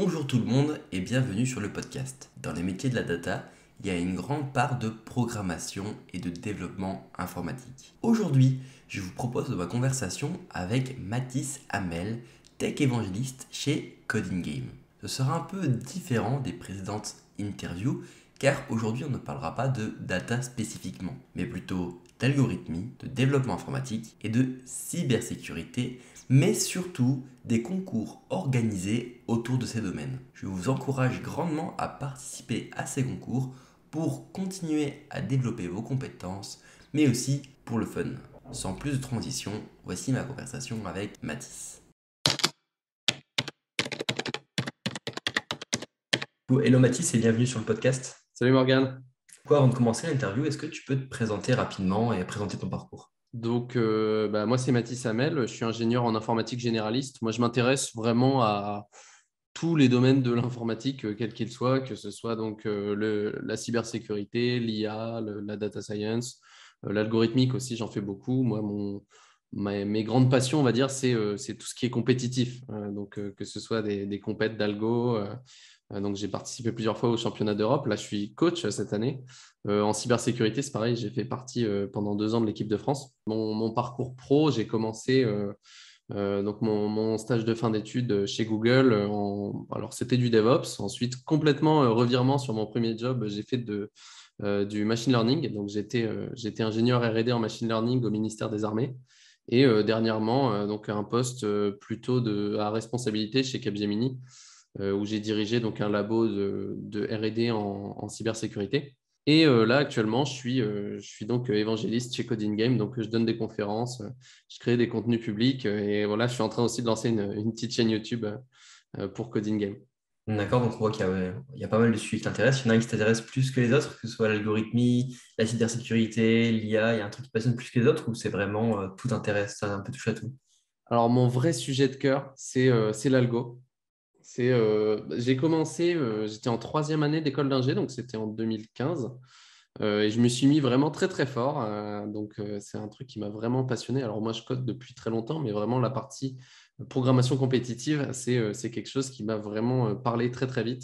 Bonjour tout le monde et bienvenue sur le podcast. Dans les métiers de la data, il y a une grande part de programmation et de développement informatique. Aujourd'hui, je vous propose ma conversation avec Mathis Hamel, tech évangéliste chez Coding Game. Ce sera un peu différent des précédentes interviews car aujourd'hui on ne parlera pas de data spécifiquement, mais plutôt d'algorithmie, de développement informatique et de cybersécurité, mais surtout des concours organisés autour de ces domaines. Je vous encourage grandement à participer à ces concours pour continuer à développer vos compétences, mais aussi pour le fun. Sans plus de transition, voici ma conversation avec Mathis. Hello Mathis et bienvenue sur le podcast. Salut Morgane. Avant de commencer l'interview, est-ce que tu peux te présenter rapidement et présenter ton parcours? Moi c'est Mathis Hamel, je suis ingénieur en informatique généraliste. Moi je m'intéresse vraiment à tous les domaines de l'informatique, quels qu'ils soient, que ce soit la cybersécurité, l'IA, la data science, l'algorithmique aussi, j'en fais beaucoup. Moi, mes grandes passions, on va dire, c'est tout ce qui est compétitif. Que ce soit des compètes d'algo. Donc j'ai participé plusieurs fois au championnat d'Europe. Là, je suis coach cette année. En cybersécurité, c'est pareil, j'ai fait partie pendant 2 ans de l'équipe de France. Mon parcours pro, j'ai commencé mon stage de fin d'études chez Google. Alors, c'était du DevOps. Ensuite, complètement revirement sur mon premier job, j'ai fait du machine learning. Donc, j'étais ingénieur R&D en machine learning au ministère des Armées. Et dernièrement, un poste à responsabilité chez Capgemini, où j'ai dirigé donc un labo de R&D en cybersécurité. Et là, actuellement, je suis donc évangéliste chez Coding Game. Donc, je donne des conférences, je crée des contenus publics. Et voilà, je suis en train aussi de lancer une petite chaîne YouTube pour Coding Game. D'accord, donc on voit qu'il y a pas mal de sujets qui t'intéressent. Il y en a un qui t'intéresse plus que les autres, que ce soit l'algorithmie, la cybersécurité, l'IA, il y a un truc qui passionne plus que les autres ou c'est vraiment tout t'intéresse, ça un peu touche à tout? Alors, mon vrai sujet de cœur, c'est l'algo. J'ai commencé, j'étais en troisième année d'école d'ingé, donc c'était en 2015. Et je me suis mis vraiment très, très fort. C'est un truc qui m'a vraiment passionné. Alors, moi, je code depuis très longtemps, mais vraiment, la partie programmation compétitive, c'est quelque chose qui m'a vraiment parlé très, très vite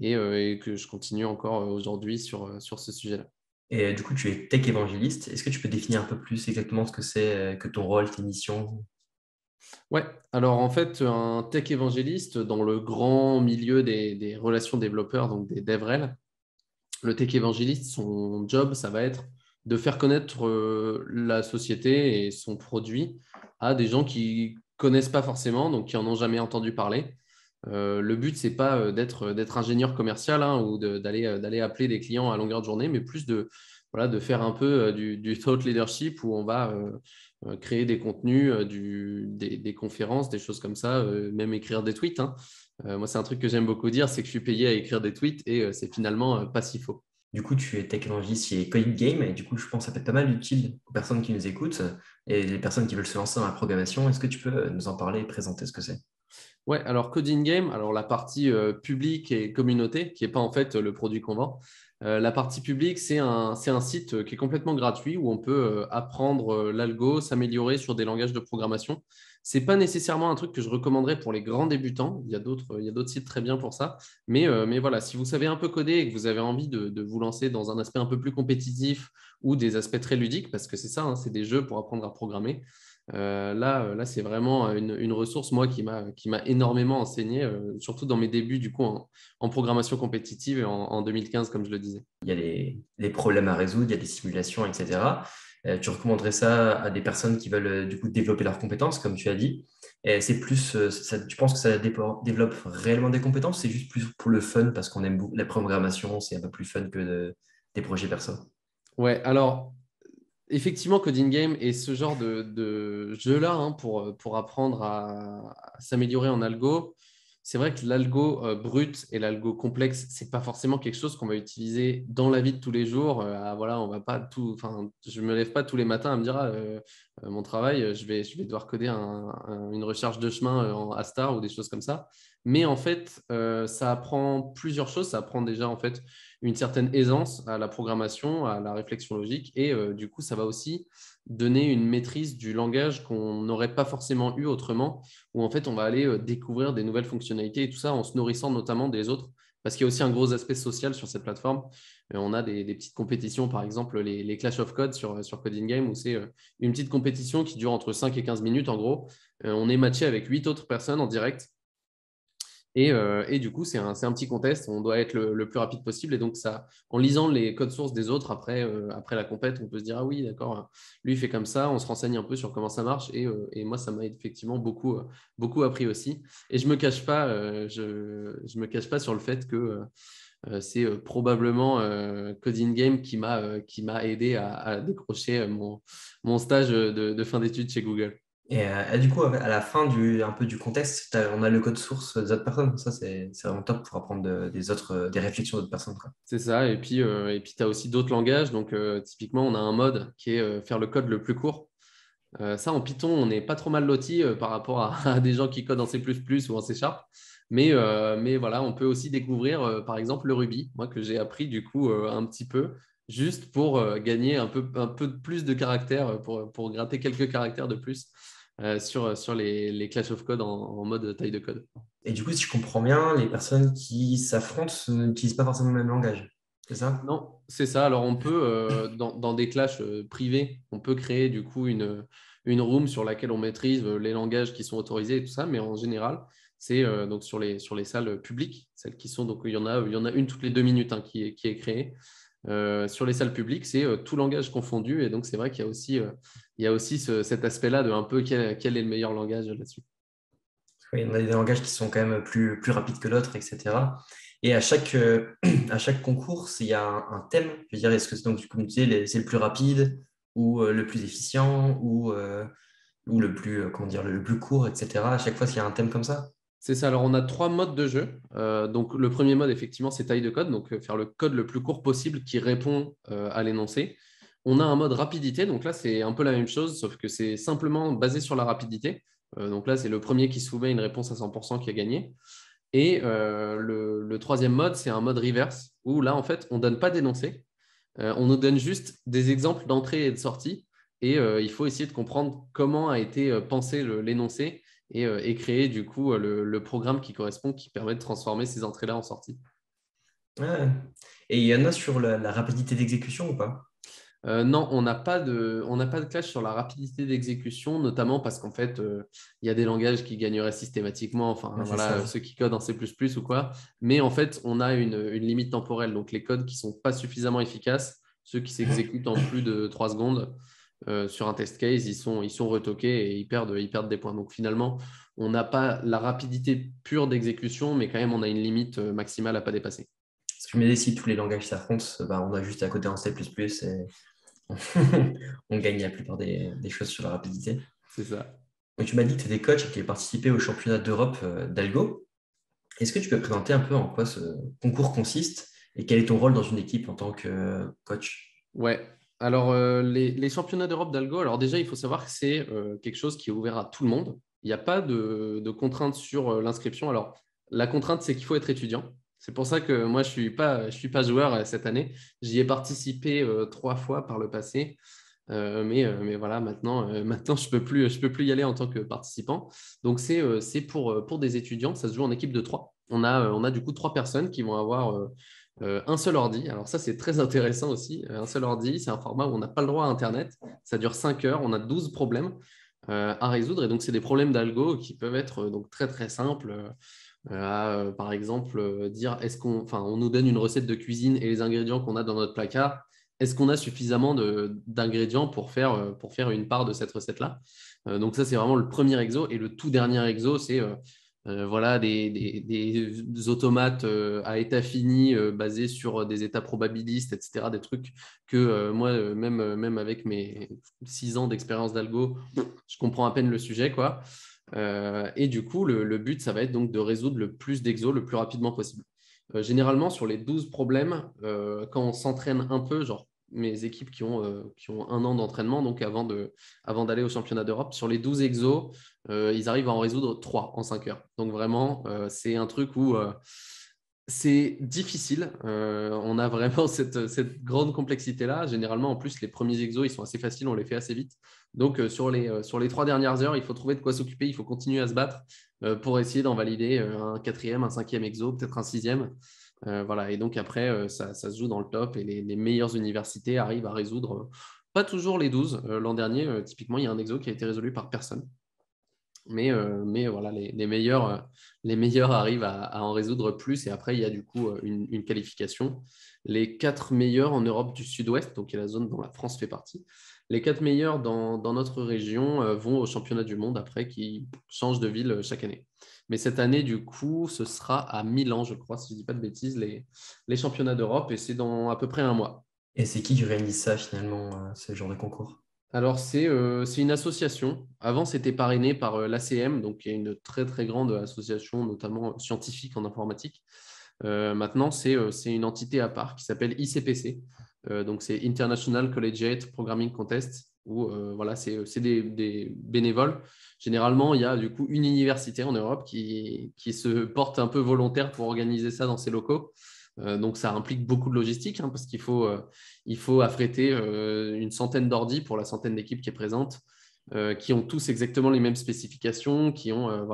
et que je continue encore aujourd'hui sur ce sujet-là. Et du coup, tu es tech évangéliste. Est-ce que tu peux définir un peu plus exactement ce que c'est que ton rôle, tes missions? Ouais, alors en fait, un tech évangéliste dans le grand milieu des relations développeurs, donc des DevRel, le tech évangéliste, son job, ça va être de faire connaître la société et son produit à des gens qui connaissent pas forcément, donc qui en ont jamais entendu parler. Le but, c'est pas d'être ingénieur commercial ou d'aller appeler des clients à longueur de journée, mais plus de faire un peu du thought leadership où on va créer des contenus, des conférences, des choses comme ça, même écrire des tweets. Moi, c'est un truc que j'aime beaucoup dire, c'est que je suis payé à écrire des tweets et c'est finalement pas si faux. Du coup, tu es tech évangéliste chez Coding Game et du coup, je pense que ça peut être pas mal utile aux personnes qui nous écoutent et les personnes qui veulent se lancer dans la programmation. Est-ce que tu peux nous en parler et présenter ce que c'est? Ouais, alors Coding Game, alors la partie publique et communauté, qui n'est pas en fait le produit qu'on vend. La partie publique, c'est un site qui est complètement gratuit où on peut apprendre l'algo, s'améliorer sur des langages de programmation. Ce n'est pas nécessairement un truc que je recommanderais pour les grands débutants. Il y a d'autres sites très bien pour ça. Mais voilà, si vous savez un peu coder et que vous avez envie de vous lancer dans un aspect un peu plus compétitif ou des aspects très ludiques, parce que c'est ça, c'est des jeux pour apprendre à programmer. Là, c'est vraiment une ressource, moi, qui m'a énormément enseigné, surtout dans mes débuts, du coup, en programmation compétitive et en 2015, comme je le disais. Il y a des problèmes à résoudre, il y a des simulations, etc. Tu recommanderais ça à des personnes qui veulent du coup développer leurs compétences, comme tu as dit. Et c'est plus, tu penses que ça développe réellement des compétences? C'est juste plus pour le fun parce qu'on aime beaucoup la programmation, c'est un peu plus fun que des projets perso. Ouais, alors, effectivement, Coding Game est ce genre de jeu-là pour apprendre à s'améliorer en algo. C'est vrai que l'algo brut et l'algo complexe, c'est pas forcément quelque chose qu'on va utiliser dans la vie de tous les jours. Voilà, on va pas tout, enfin, je me lève pas tous les matins à me dire mon travail, je vais devoir coder une recherche de chemin en Astar ou des choses comme ça. Mais en fait, ça apprend plusieurs choses. Ça apprend déjà en fait une certaine aisance à la programmation, à la réflexion logique. Et du coup, ça va aussi donner une maîtrise du langage qu'on n'aurait pas forcément eu autrement, où en fait, on va aller découvrir des nouvelles fonctionnalités et tout ça en se nourrissant notamment des autres. Parce qu'il y a aussi un gros aspect social sur cette plateforme. On a des petites compétitions, par exemple les Clash of Code sur Coding Game, où c'est une petite compétition qui dure entre 5 et 15 minutes en gros. On est matché avec 8 autres personnes en direct. Et du coup, c'est un petit contest. On doit être le plus rapide possible. Et donc, ça, en lisant les codes sources des autres après la compète, on peut se dire, ah oui, d'accord, lui, il fait comme ça. On se renseigne un peu sur comment ça marche. Et moi, ça m'a effectivement beaucoup appris aussi. Et je ne me cache pas, je me cache pas sur le fait que c'est probablement Coding Game qui m'a aidé à décrocher mon stage de fin d'études chez Google. Et du coup, à la fin un peu du contexte, on a le code source des autres personnes. Ça, c'est vraiment top pour apprendre des réflexions d'autres personnes, quoi. C'est ça. Et puis tu as aussi d'autres langages. Donc, typiquement, on a un mode qui est faire le code le plus court. Ça, en Python, on n'est pas trop mal loti par rapport à des gens qui codent en C++ ou en C Sharp. Mais voilà, on peut aussi découvrir, par exemple, le Ruby, moi, que j'ai appris du coup un petit peu, juste pour gagner un peu plus de caractères, pour gratter quelques caractères de plus sur les Clash of Code en mode taille de code. Et du coup, si je comprends bien, les personnes qui s'affrontent n'utilisent pas forcément le même langage. C'est ça? Non, c'est ça. Alors, on peut, dans des clashs privés, on peut créer du coup une room sur laquelle on maîtrise les langages qui sont autorisés et tout ça. Mais en général, c'est donc sur les salles publiques, celles qui sont, donc il y en a une toutes les 2 minutes qui est créée. Sur les salles publiques, c'est tout langage confondu. Et donc, c'est vrai qu'il y a aussi cet aspect-là de un peu quel est le meilleur langage là-dessus. Oui, on a des langages qui sont quand même plus rapides que d'autres, etc. Et à chaque concours, il y a un thème. Je veux dire, est-ce que c'est donc, comme tu disais, c'est le plus rapide ou le plus efficient ou le plus, comment dire, le plus court, etc. À chaque fois, il y a un thème comme ça. C'est ça. Alors, on a 3 modes de jeu. Donc, le premier mode, effectivement, c'est taille de code. Donc, faire le code le plus court possible qui répond à l'énoncé. On a un mode rapidité. Donc là, c'est un peu la même chose, sauf que c'est simplement basé sur la rapidité. Donc là, c'est le premier qui soumet une réponse à 100% qui a gagné. Et le troisième mode, c'est un mode reverse, où là, en fait, on ne donne pas d'énoncé. On nous donne juste des exemples d'entrée et de sortie. Et il faut essayer de comprendre comment a été pensé l'énoncé et créer du coup le programme qui correspond, qui permet de transformer ces entrées-là en sorties. Ouais. Et il y en a sur la rapidité d'exécution ou pas? Non, on n'a pas de clash sur la rapidité d'exécution, notamment parce qu'en fait, il y a des langages qui gagneraient systématiquement, enfin Ouais, c'est voilà, ça. ceux qui codent en C++ ou quoi. Mais en fait, on a une limite temporelle. Donc, les codes qui ne sont pas suffisamment efficaces, ceux qui s'exécutent en plus de 3 secondes sur un test case, ils sont retoqués et ils perdent des points. Donc, finalement, on n'a pas la rapidité pure d'exécution, mais quand même, on a une limite maximale à ne pas dépasser. Parce que je me disais, si tous les langages s'affrontent, bah, on a juste à côté en C++ et on gagne la plupart des choses sur la rapidité. C'est ça. Donc, tu m'as dit que tu étais coach et que tu as participé au championnat d'Europe d'Algo. Est-ce que tu peux présenter un peu en quoi ce concours consiste et quel est ton rôle dans une équipe en tant que coach? Ouais. Alors, les championnats d'Europe d'Algo, alors déjà, il faut savoir que c'est quelque chose qui est ouvert à tout le monde. Il n'y a pas de contrainte sur l'inscription. Alors, la contrainte, c'est qu'il faut être étudiant. C'est pour ça que moi, je suis pas joueur cette année. J'y ai participé 3 fois par le passé. Mais voilà, maintenant je peux plus y aller en tant que participant. Donc, c'est pour des étudiants. Ça se joue en équipe de 3. On a du coup 3 personnes qui vont avoir un seul ordi. Alors ça, c'est très intéressant aussi. Un seul ordi, c'est un format où on n'a pas le droit à Internet. Ça dure 5 heures. On a 12 problèmes à résoudre. Et donc, c'est des problèmes d'algo qui peuvent être donc très, très simples. Par exemple, dire enfin, on nous donne une recette de cuisine et les ingrédients qu'on a dans notre placard. Est-ce qu'on a suffisamment d'ingrédients pour faire une part de cette recette-là? Donc ça, c'est vraiment le premier exo. Et le tout dernier exo, c'est voilà, des automates à état fini basés sur des états probabilistes, etc. Des trucs que moi, même avec mes 6 ans d'expérience d'algo, je comprends à peine le sujet, quoi. Et du coup, le but, ça va être donc de résoudre le plus d'exos le plus rapidement possible. Généralement, sur les 12 problèmes, quand on s'entraîne un peu, genre mes équipes qui ont 1 an d'entraînement, donc avant d'aller au championnat d'Europe. Sur les 12 exos, ils arrivent à en résoudre 3 en 5 heures. Donc vraiment, c'est un truc où c'est difficile. On a vraiment cette grande complexité-là. Généralement, en plus, les premiers exos, ils sont assez faciles, on les fait assez vite. Donc, sur les 3 dernières heures, il faut trouver de quoi s'occuper, il faut continuer à se battre pour essayer d'en valider un 4e, un 5e exo, peut-être un 6e. Voilà. Et donc, après, ça se joue dans le top et les meilleures universités arrivent à résoudre, pas toujours les 12. L'an dernier, typiquement, il y a un exo qui a été résolu par personne. Mais voilà, les meilleurs arrivent à en résoudre plus. Et après, il y a du coup une qualification. Les 4 meilleurs en Europe du Sud-Ouest, donc qui est la zone dont la France fait partie, les 4 meilleurs dans notre région vont au championnat du monde après, qui changent de ville chaque année. Mais cette année, du coup, ce sera à Milan, je crois, si je ne dis pas de bêtises, les championnats d'Europe. Et c'est dans à peu près un mois. Et c'est qui organise ça finalement, ce genre de concours? Alors, c'est une association. Avant, c'était parrainé par l'ACM, donc qui est une très, très grande association, notamment scientifique en informatique. Maintenant, c'est une entité à part qui s'appelle ICPC. Donc, c'est International Collegiate Programming Contest, où voilà, c'est des bénévoles. Généralement, il y a du coup une université en Europe qui se porte un peu volontaire pour organiser ça dans ses locaux. Donc, ça implique beaucoup de logistique parce il faut affréter une centaine d'ordi pour la centaine d'équipes qui est présente, qui ont tous exactement les mêmes spécifications, qui ont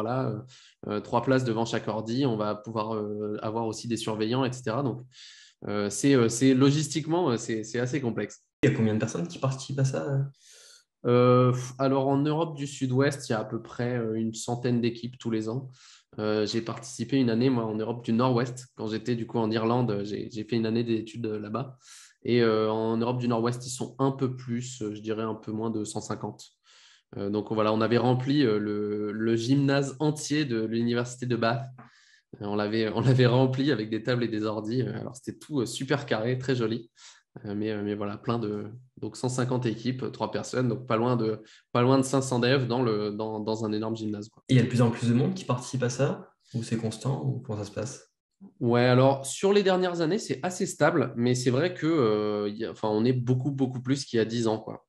3 places devant chaque ordi. On va pouvoir avoir aussi des surveillants, etc. Donc, c'est logistiquement, c'est assez complexe. Il y a combien de personnes qui participent à ça? Alors, en Europe du Sud-Ouest, il y a à peu près une centaine d'équipes tous les ans. J'ai participé une année, moi, en Europe du Nord-Ouest. Quand j'étais du coup en Irlande, j'ai fait une année d'études là-bas. Et en Europe du Nord-Ouest, ils sont un peu plus, je dirais un peu moins de 150. Donc voilà, on avait rempli le gymnase entier de l'université de Bath. On l'avait rempli avec des tables et des ordis. Alors c'était tout super carré, très joli. Mais voilà, donc 150 équipes, 3 personnes, donc pas loin de 500 devs dans un énorme gymnase, quoi. Et il y a de plus en plus de monde qui participe à ça? Ou c'est constant? Ou comment ça se passe? Ouais, alors sur les dernières années, c'est assez stable, mais c'est vrai que on est beaucoup, beaucoup plus qu'il y a 10 ans, quoi.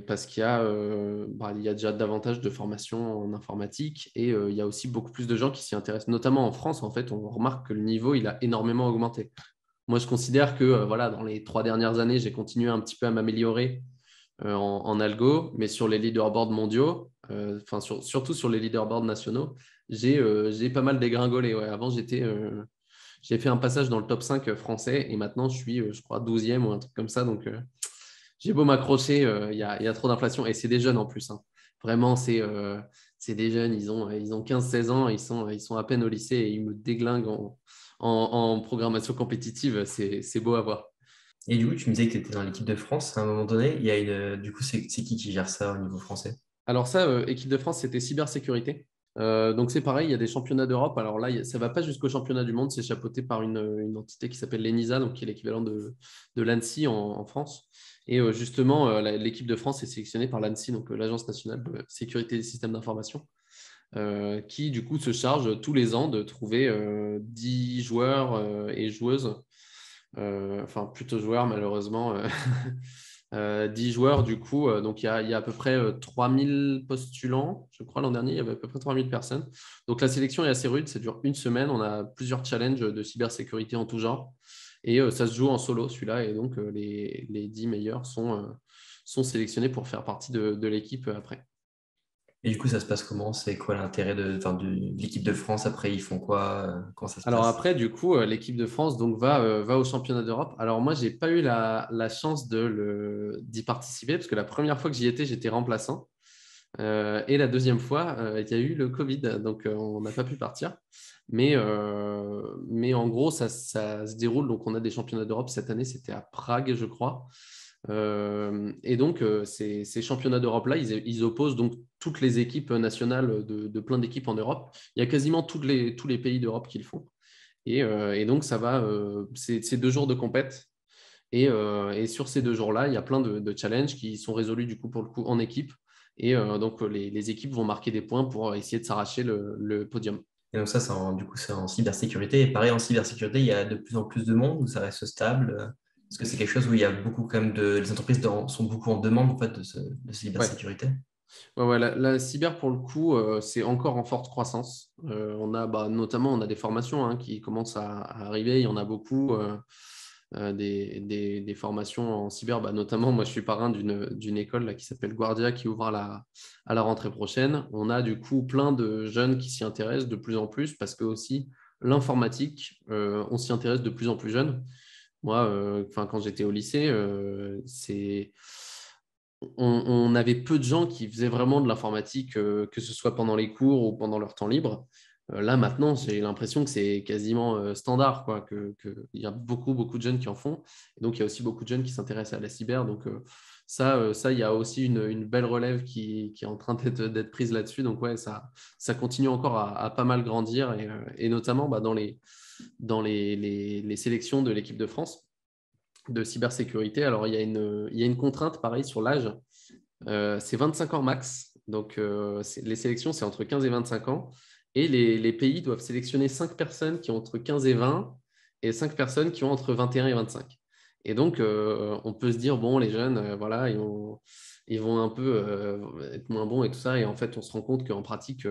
Parce il y a déjà davantage de formations en informatique et il y a aussi beaucoup plus de gens qui s'y intéressent. Notamment en France, en fait, on remarque que le niveau, il a énormément augmenté. Moi, je considère que voilà, dans les 3 dernières années, j'ai continué un petit peu à m'améliorer en algo, mais sur les leaderboards mondiaux, surtout sur les leaderboards nationaux, j'ai pas mal dégringolé. Ouais. Avant, j'ai fait un passage dans le top 5 français et maintenant, je suis, je crois, 12e ou un truc comme ça. Donc, j'ai beau m'accrocher, il y a trop d'inflation et c'est des jeunes en plus. Hein. Vraiment, c'est des jeunes, ils ont 15-16 ans, ils sont à peine au lycée et ils me déglinguent en programmation compétitive. C'est beau à voir. Et du coup, tu me disais que tu étais dans l'équipe de France à un moment donné. Il y a du coup, c'est qui gère ça au niveau français? Alors ça, équipe de France, c'était cybersécurité. Donc c'est pareil, il y a des championnats d'Europe. Alors là, ça ne va pas jusqu'au championnat du monde, c'est chapeauté par une entité qui s'appelle l'ENISA, donc qui est l'équivalent de l'ANSSI en France. Et justement, l'équipe de France est sélectionnée par l'ANSSI, donc l'Agence nationale de sécurité des systèmes d'information, qui du coup se charge tous les ans de trouver 10 joueurs et joueuses, enfin plutôt joueurs malheureusement, 10 joueurs du coup. Donc il y a à peu près 3000 postulants, je crois l'an dernier, il y avait à peu près 3000 personnes. Donc la sélection est assez rude, ça dure une semaine, on a plusieurs challenges de cybersécurité en tout genre. Et ça se joue en solo celui-là, et donc les 10 meilleurs sont sélectionnés pour faire partie de l'équipe après. Et du coup, ça se passe comment? C'est quoi l'intérêt de l'équipe de France? Après, ils font quoi? Comment ça se Alors passe? après, du coup, l'équipe de France donc, va au championnat d'Europe. Alors moi, je n'ai pas eu la chance d'y participer parce que la première fois que j'y étais, j'étais remplaçant. Et la deuxième fois, il y a eu le Covid, donc on n'a pas pu partir. Mais en gros, ça se déroule. Donc on a des championnats d'Europe. Cette année, c'était à Prague, je crois. Et donc, ces championnats d'Europe-là, ils opposent donc toutes les équipes nationales de plein d'équipes en Europe. Il y a quasiment tous les pays d'Europe qui le font. Et donc, c'est 2 jours de compète. Et sur ces 2 jours-là, il y a plein de challenges qui sont résolus du coup pour le coup en équipe. Et donc, les équipes vont marquer des points pour essayer de s'arracher le podium. Et donc ça, du coup, c'est en cybersécurité. Et pareil, en cybersécurité, il y a de plus en plus de monde ou ça reste stable? Parce que c'est quelque chose où il y a beaucoup quand même les entreprises sont beaucoup en demande en fait de Ouais. cybersécurité. Ouais, la cyber, pour le coup, c'est encore en forte croissance. Notamment, on a des formations qui commencent à arriver. Il y en a beaucoup, des formations en cyber. Notamment, moi, je suis parrain d'une école là, qui s'appelle Guardia, qui ouvre à la rentrée prochaine. On a du coup plein de jeunes qui s'y intéressent de plus en plus parce que aussi l'informatique, on s'y intéresse de plus en plus jeune. Moi, quand j'étais au lycée, on avait peu de gens qui faisaient vraiment de l'informatique, que ce soit pendant les cours ou pendant leur temps libre. Là, maintenant, j'ai l'impression que c'est quasiment standard, quoi, qu'il y a beaucoup, beaucoup de jeunes qui en font. Et donc, il y a aussi beaucoup de jeunes qui s'intéressent à la cyber. Donc, ça, il y a aussi une belle relève qui est en train d'être prise là-dessus. Donc, ouais, ça continue encore à pas mal grandir et notamment dans les sélections de l'équipe de France de cybersécurité. Alors, il y a une contrainte, pareil, sur l'âge. C'est 25 ans max. Donc, les sélections, c'est entre 15 et 25 ans. Et les pays doivent sélectionner 5 personnes qui ont entre 15 et 20 et 5 personnes qui ont entre 21 et 25. Et donc, on peut se dire, bon, les jeunes, voilà, ils vont un peu être moins bons et tout ça. Et en fait, on se rend compte qu'en pratique,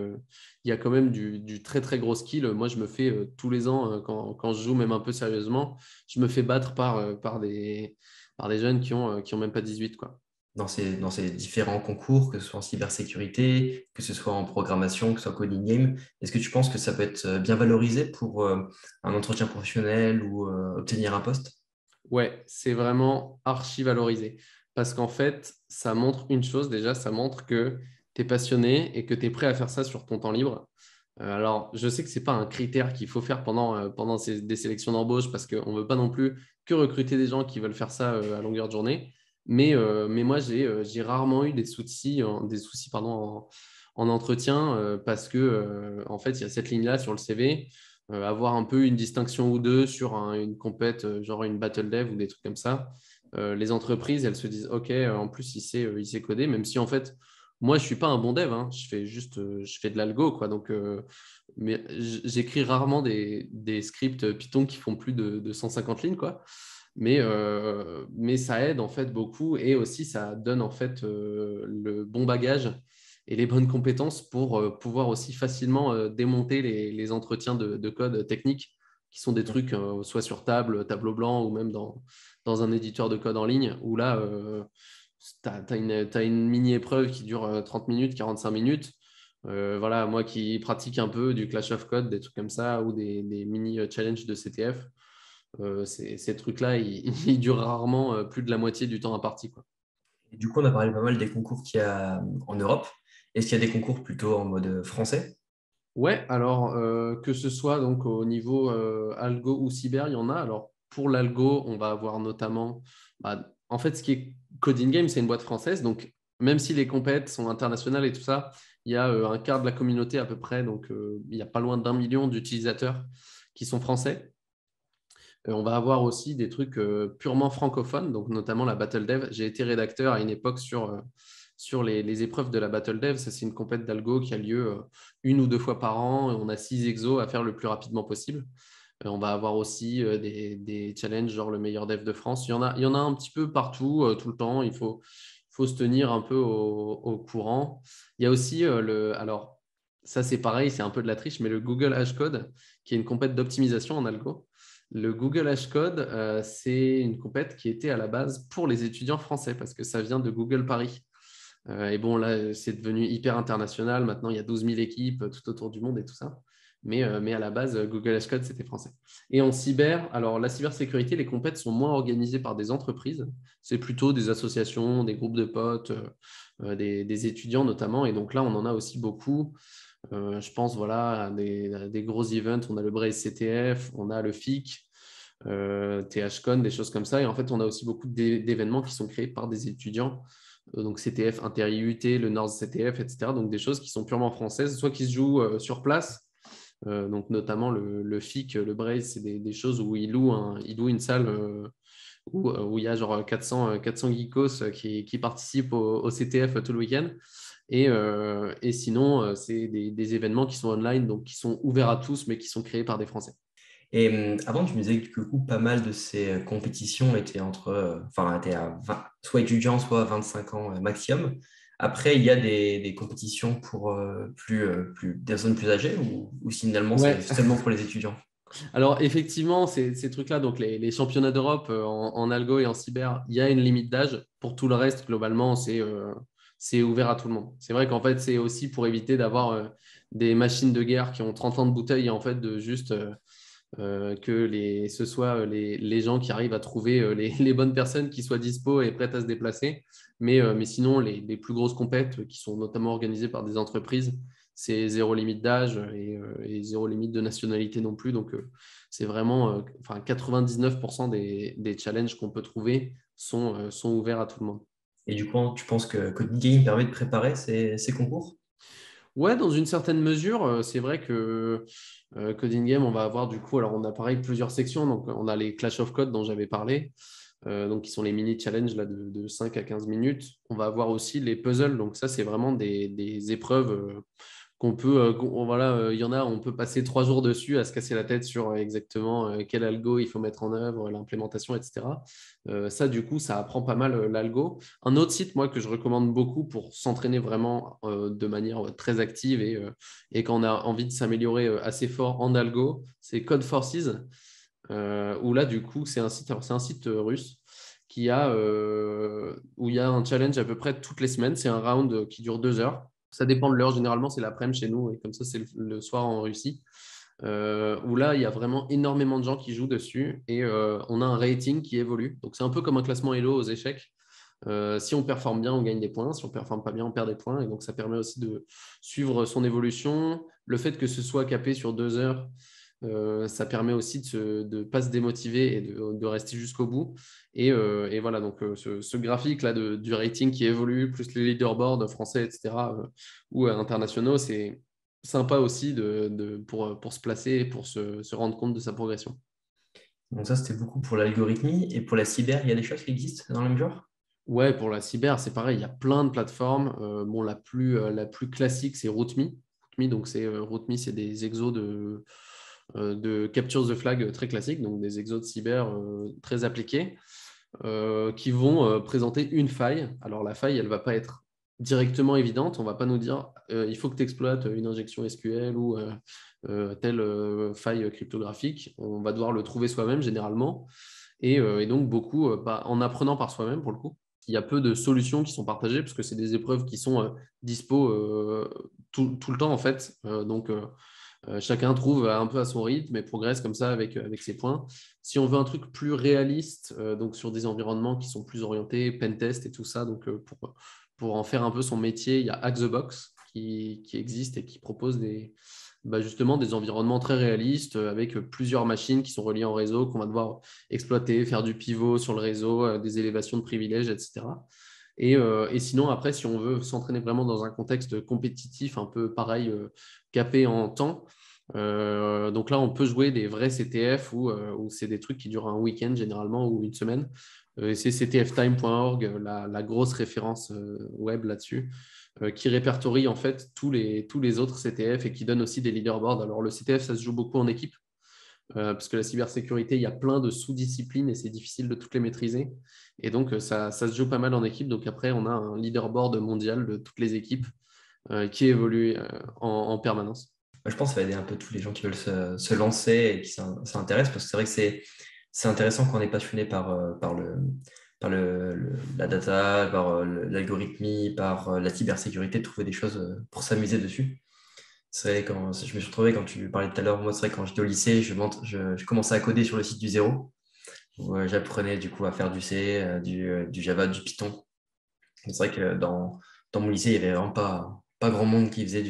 il y a quand même du très, très gros skill. Moi, je me fais tous les ans, quand je joue même un peu sérieusement, je me fais battre par des jeunes qui ont même pas 18, quoi. Dans ces différents concours, que ce soit en cybersécurité, que ce soit en programmation, que ce soit coding game, est-ce que tu penses que ça peut être bien valorisé pour un entretien professionnel ou obtenir un poste? Ouais, c'est vraiment archi valorisé. Parce qu'en fait, ça montre une chose déjà, ça montre que tu es passionné et que tu es prêt à faire ça sur ton temps libre. Alors, je sais que ce n'est pas un critère qu'il faut faire pendant des sélections d'embauche parce qu'on ne veut pas non plus que recruter des gens qui veulent faire ça à longueur de journée. Mais moi, j'ai rarement eu des soucis pardon, en entretien parce que, en fait, il y a cette ligne-là sur le CV. Avoir un peu une distinction ou deux sur une compète, genre une battle dev ou des trucs comme ça. Les entreprises, elles se disent, OK, en plus, il sait coder, même si en fait, moi, je ne suis pas un bon dev, hein. Je fais de l'algo, quoi. Donc, mais j'écris rarement des scripts Python qui font plus de 150 lignes, quoi. Mais ça aide en fait beaucoup et aussi ça donne en fait le bon bagage et les bonnes compétences pour pouvoir aussi facilement démonter les entretiens de code technique qui sont des trucs soit sur tableau blanc ou même dans un éditeur de code en ligne où là, tu as une mini-épreuve qui dure 30 minutes, 45 minutes. Voilà, moi qui pratique un peu du Clash of Code, des trucs comme ça, ou des mini-challenges de CTF, ces trucs-là, ils durent rarement plus de la moitié du temps imparti, quoi. Et du coup, on a parlé pas mal des concours qu'il y a en Europe. Est-ce qu'il y a des concours plutôt en mode français? Ouais, alors que ce soit donc au niveau algo ou cyber, il y en a. Alors pour l'algo, on va avoir notamment, en fait, ce qui est Coding Game, c'est une boîte française, donc même si les compètes sont internationales et tout ça, il y a un quart de la communauté à peu près, donc il y a pas loin d'1 million d'utilisateurs qui sont français. On va avoir aussi des trucs purement francophones, donc notamment la Battle Dev. J'ai été rédacteur à une époque sur les épreuves de la Battle Dev. Ça, c'est une compète d'algo qui a lieu une ou deux fois par an. Et on a 6 exos à faire le plus rapidement possible. On va avoir aussi des challenges, genre le meilleur dev de France. Il y en a un petit peu partout, tout le temps. Il faut se tenir un peu au courant. Il y a aussi alors, ça, c'est pareil, c'est un peu de la triche, mais le Google Hashcode, qui est une compète d'optimisation en algo. Le Google Hashcode, c'est une compète qui était à la base pour les étudiants français parce que ça vient de Google Paris. Et bon, là, c'est devenu hyper international. Maintenant, il y a 12 000 équipes tout autour du monde et tout ça. Mais à la base, Google Hashcode, c'était français. Et en cyber, alors la cybersécurité, les compètes sont moins organisées par des entreprises. C'est plutôt des associations, des groupes de potes, des étudiants notamment. Et donc là, on en a aussi beaucoup. Je pense voilà, à des gros events. On a le Braze CTF, on a le FIC, THCon, des choses comme ça. Et en fait, on a aussi beaucoup d'événements qui sont créés par des étudiants. Donc CTF, Inter-IUT, le Nord CTF, etc. Donc des choses qui sont purement françaises, soit qui se jouent sur place. Donc notamment le FIC, le Braze, c'est des choses où ils louent une salle où il y a genre 400 geekos qui participent au CTF tout le week-end. Et sinon, c'est des événements qui sont online, donc qui sont ouverts à tous, mais qui sont créés par des Français. Et avant, tu me disais que du coup, pas mal de ces compétitions étaient étaient à 20 soit étudiants, soit 25 ans maximum. Après, il y a des compétitions pour plus, des personnes plus âgées ou finalement c'est Ouais, seulement pour les étudiants? alors effectivement, ces trucs-là, donc les championnats d'Europe en algo et en cyber, il y a une limite d'âge. Pour tout le reste, globalement, c'est ouvert à tout le monde. C'est vrai qu'en fait, c'est aussi pour éviter d'avoir des machines de guerre qui ont 30 ans de bouteille et en fait de juste ce soit les gens qui arrivent à trouver les bonnes personnes qui soient dispo et prêtes à se déplacer. Mais sinon, les plus grosses compètes qui sont notamment organisées par des entreprises, c'est zéro limite d'âge et zéro limite de nationalité non plus. Donc, c'est vraiment 99% des challenges qu'on peut trouver sont ouverts à tout le monde. Et du coup, tu penses que Code Game permet de préparer ces concours? Ouais, dans une certaine mesure, c'est vrai que Coding Game, on va avoir du coup, alors on a pareil plusieurs sections. Donc, on a les Clash of Code dont j'avais parlé, donc qui sont les mini-challenges là, de 5 à 15 minutes. On va avoir aussi les puzzles. Donc, ça, c'est vraiment des épreuves qu'on peut, voilà, il y en a, on peut passer 3 jours dessus à se casser la tête sur exactement quel algo il faut mettre en œuvre, l'implémentation, etc. Ça, du coup, ça apprend pas mal l'algo. Un autre site, moi, que je recommande beaucoup pour s'entraîner vraiment de manière très active et quand on a envie de s'améliorer assez fort en algo, c'est Code Forces, où là, du coup, c'est un site russe où il y a un challenge à peu près toutes les semaines. C'est un round qui dure 2 heures. Ça dépend de l'heure. Généralement, c'est l'après-midi chez nous et comme ça, c'est le soir en Russie. Où là, il y a vraiment énormément de gens qui jouent dessus et on a un rating qui évolue. Donc, c'est un peu comme un classement Elo aux échecs. Si on performe bien, on gagne des points. Si on performe pas bien, on perd des points. Et donc, ça permet aussi de suivre son évolution. Le fait que ce soit capé sur 2 heures, ça permet aussi de ne pas se démotiver et de rester jusqu'au bout. Et voilà, donc ce graphique-là du rating qui évolue, plus les leaderboards français, etc., ou internationaux, c'est sympa aussi pour se placer et pour se rendre compte de sa progression. Donc ça, c'était beaucoup pour l'algorithmie. Et pour la cyber, il y a des choses qui existent dans le même genre? Ouais, pour la cyber, c'est pareil, il y a plein de plateformes. Bon, la plus classique, c'est RootMe. RootMe, c'est des exos de capture the flag très classiques, donc des exos de cyber très appliqués, qui vont présenter une faille. Alors, la faille, elle ne va pas être directement évidente. On ne va pas nous dire il faut que tu exploites une injection SQL ou telle faille cryptographique. On va devoir le trouver soi-même généralement. Et donc, beaucoup, en apprenant par soi-même, pour le coup, il y a peu de solutions qui sont partagées parce que c'est des épreuves qui sont dispo tout le temps, en fait. Chacun trouve un peu à son rythme et progresse comme ça avec ses points. Si on veut un truc plus réaliste, donc sur des environnements qui sont plus orientés, pentest et tout ça, donc pour en faire un peu son métier, il y a Hack the Box qui existe et qui propose justement des environnements très réalistes avec plusieurs machines qui sont reliées en réseau qu'on va devoir exploiter, faire du pivot sur le réseau, des élévations de privilèges, etc. Et sinon, après, si on veut s'entraîner vraiment dans un contexte compétitif, un peu pareil, capé en temps, donc là, on peut jouer des vrais CTF où c'est des trucs qui durent un week-end généralement ou une semaine. C'est ctftime.org, la grosse référence web là-dessus, qui répertorie en fait tous les autres CTF et qui donne aussi des leaderboards. Alors le CTF, ça se joue beaucoup en équipe, parce que la cybersécurité, il y a plein de sous-disciplines et c'est difficile de toutes les maîtriser. Et donc, ça se joue pas mal en équipe. Donc après, on a un leaderboard mondial de toutes les équipes qui évolue en permanence. Moi, je pense que ça va aider un peu tous les gens qui veulent se lancer et qui s'intéressent parce que c'est vrai que c'est intéressant quand on est passionné par la data, par l'algorithmie, par la cybersécurité, de trouver des choses pour s'amuser dessus. C'est vrai, quand je me suis retrouvé, quand tu parlais tout à l'heure, moi, c'est vrai, quand j'étais au lycée, je commençais à coder sur le site du zéro, où j'apprenais du coup à faire du C, du Java, du Python. C'est vrai que dans mon lycée, il n'y avait vraiment pas grand monde qui faisait